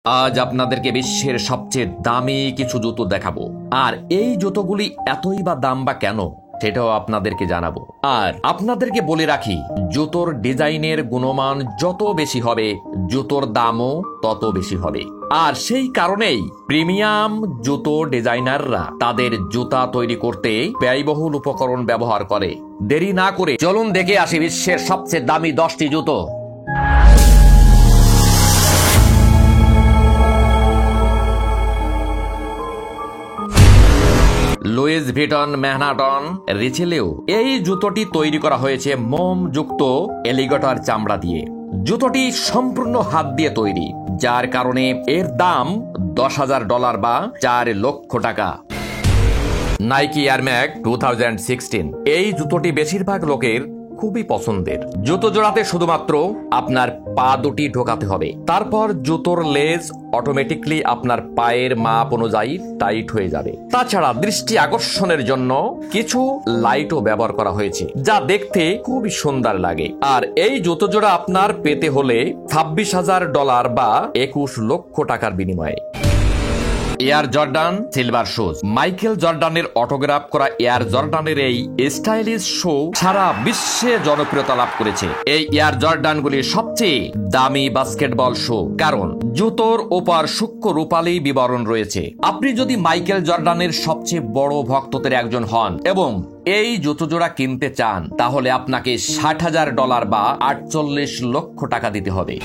আজ আপনাদেরকে বিশ্বের সবচেয়ে দামি কিছু জুতো দেখাবো। আর এই জুতোগুলি এতই বা দাম বা কেন সেটাও আপনাদেরকে জানাবো। আর আপনাদেরকে বলে রাখি, জুতোর ডিজাইনের গুণমান যত বেশি হবে জুতোর দামও তত বেশি হবে। আর সেই কারণেই প্রিমিয়াম জুতো ডিজাইনাররা তাদের জুতা তৈরি করতে ব্যয়বহুল উপকরণ ব্যবহার করে। দেরি না করে চলুন দেখে আসি বিশ্বের সবচেয়ে দামি 10টি জুতো। লুইস ভিটন ম্যানহাটন রিচেলেও এই জুতোটি তৈরি করা হয়েছে মোমযুক্ত এলিগেটর চামড়া দিয়ে। জুতোটি সম্পূর্ণ হাত দিয়ে তৈরি, যার কারণে এর দাম $10,000 বা 4 লক্ষ টাকা। নাইকি এয়ার ম্যাক্স 2016 এই জুতোটি বেশিরভাগ লোকের খুবই পছন্দের। জুতো জোড়াতে শুধুমাত্র আপনার পা দুটি ঢোকাতে হবে, তারপর জুতোর লেজ অটোমেটিকলি আপনার পায়ের মাপ অনুযায়ী টাইট হয়ে যাবে। তাছাড়া দৃষ্টি আকর্ষণের জন্য কিছু লাইটও ব্যবহার করা হয়েছে, যা দেখতে খুবই সুন্দর লাগে। আর এই জুতো জোড়া আপনার পেতে হলে $26,000 বা 21 লক্ষ টাকার বিনিময়ে। Air Jordan silver shoes. Michael জর্ডানের অটোগ্রাফ করা এয়ার জর্ডানের এই স্টাইলিশ শু সারা বিশ্বে জনপ্রিয়তা লাভ করেছে। এই এয়ার জর্ডানগুলি সবচেয়ে দামি বাস্কেটবল শু, কারণ জুতোর ওপর সূক্ষ্ম রূপালী বিবরণ রয়েছে। আপনি যদি মাইকেল জর্ডানের সবচেয়ে বড় ভক্তদের একজন হন এবং এই জুতো জোড়া কিনতে চান, তাহলে আপনাকে $60,000 বা 48 লক্ষ টাকা দিতে হবে।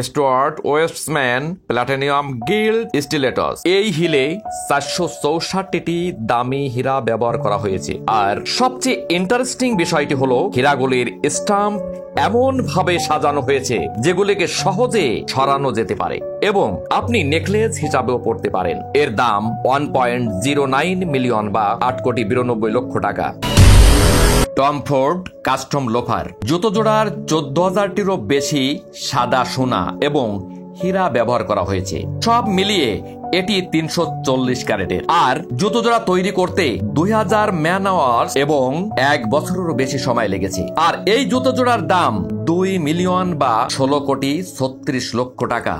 স্টুয়ার্ট ওয়েস্টম্যান প্লাটিনাম গিল্ড স্টিলেটস। এই হিলে 464টি দামি হীরা ব্যবহার করা হয়েছে। আর সবচেয়ে ইন্টারেস্টিং বিষয়টি হলো হীরাগুলির স্টাম্প এমন ভাবে সাজানো হয়েছে যেগুলিকে সহজে সরানো যেতে পারে এবং আপনি নেকলেস হিসাবেও পড়তে পারেন। এর দাম $1.09 মিলিয়ন বা 8,92 লক্ষ টাকা। Tom Ford custom loafer. জুতো জোড়ার 14,000টিরও বেশি সাদা সোনা এবং হীরা ব্যবহার করা হয়েছে। সব মিলিয়ে এটি 340 ক্যারেটের। আর জুতো জোড়া তৈরি করতে 2000 ম্যান আওয়ার্স এবং 1 বছরেরও বেশি সময় লেগেছে। আর এই জুতো জোড়ার দাম $2 মিলিয়ন বা 16,36 লক্ষ টাকা।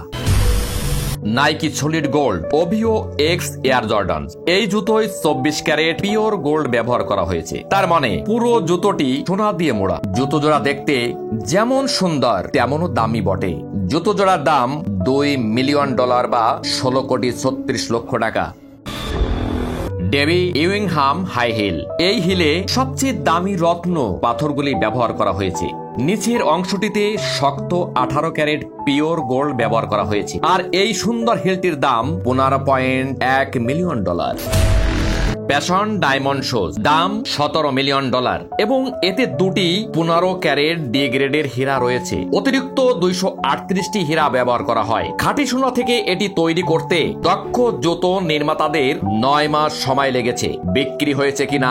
Nike solid gold OVO X Air Jordan. এই জুতোয় 24 ক্যারেট পিওর গোল্ড ব্যবহার করা হয়েছে, তার মানে পুরো জুতোটি সোনা দিয়ে মোড়া। জুতো জোড়া দেখতে যেমন সুন্দর তেমনও দামি বটে। জুতো জোড়ার দাম $2 মিলিয়ন বা 16,36 লক্ষ টাকা। Debbie Wingham high heel. এই হিলে সবচেয়ে দামি রত্ন পাথরগুলি ব্যবহার করা হয়েছে। নিচের অংশটিতে শক্ত 18 ক্যারেট পিওর গোল্ড ব্যবহার করা হয়েছে। আর এই সুন্দর হিলটির দাম $15.1 মিলিয়ন। Passion diamond shoes. দাম $17 মিলিয়ন এবং এতে দুটি 15 ক্যারেট ডি গ্রেডের হীরা রয়েছে। অতিরিক্ত 238টি হীরা ব্যবহার করা হয়। খাঁটি সোনা থেকে এটি তৈরি করতে দক্ষ জুতো নির্মাতাদের 9 মাস সময় লেগেছে। বিক্রি হয়েছে কিনা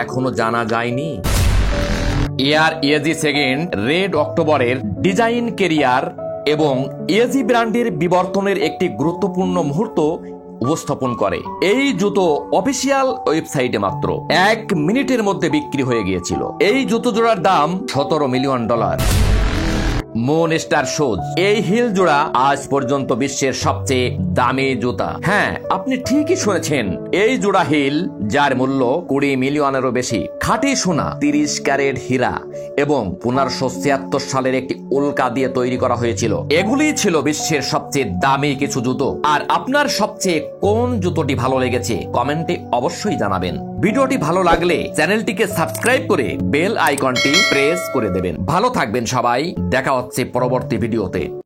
এখনো জানা যায়নি। এয়ার ইয়েজি সেকেন্ড রেড অক্টোবরের ডিজাইন কেরিয়ার এবং ইয়েজি ব্র্যান্ডের বিবর্তনের একটি গুরুত্বপূর্ণ মুহূর্ত উপস্থাপন করে। এই জুতো অফিসিয়াল ওয়েবসাইটে মাত্র 1 মিনিটের মধ্যে বিক্রি হয়ে গিয়েছিল। এই জুতো জোড়ার দাম $17 মিলিয়ন। Moon star shoes. এই হিল জোড়া আজ পর্যন্ত বিশ্বের সবচেয়ে দামি জুতা। হ্যাঁ, আপনি ঠিকই শুনেছেন, এই জোড়া হিল যার মূল্য $20 মিলিয়নেরও বেশি। খাঁটি সোনা, 30 ক্যারেট হীরা এবং 1576 সালের একটি উল্কা দিয়ে তৈরি করা হয়েছিল। এগুলি ছিল বিশ্বের সবচেয়ে দামি কিছু জুতো। আর আপনার সবচেয়ে কোন জুতোটি ভালো লেগেছে কমেন্টে অবশ্যই জানাবেন। ভিডিওটি ভালো লাগলে চ্যানেলটিকে সাবস্ক্রাইব করে বেল আইকনটি প্রেস করে দেবেন। ভালো থাকবেন সবাই, দেখা হচ্ছে পরবর্তী ভিডিওতে।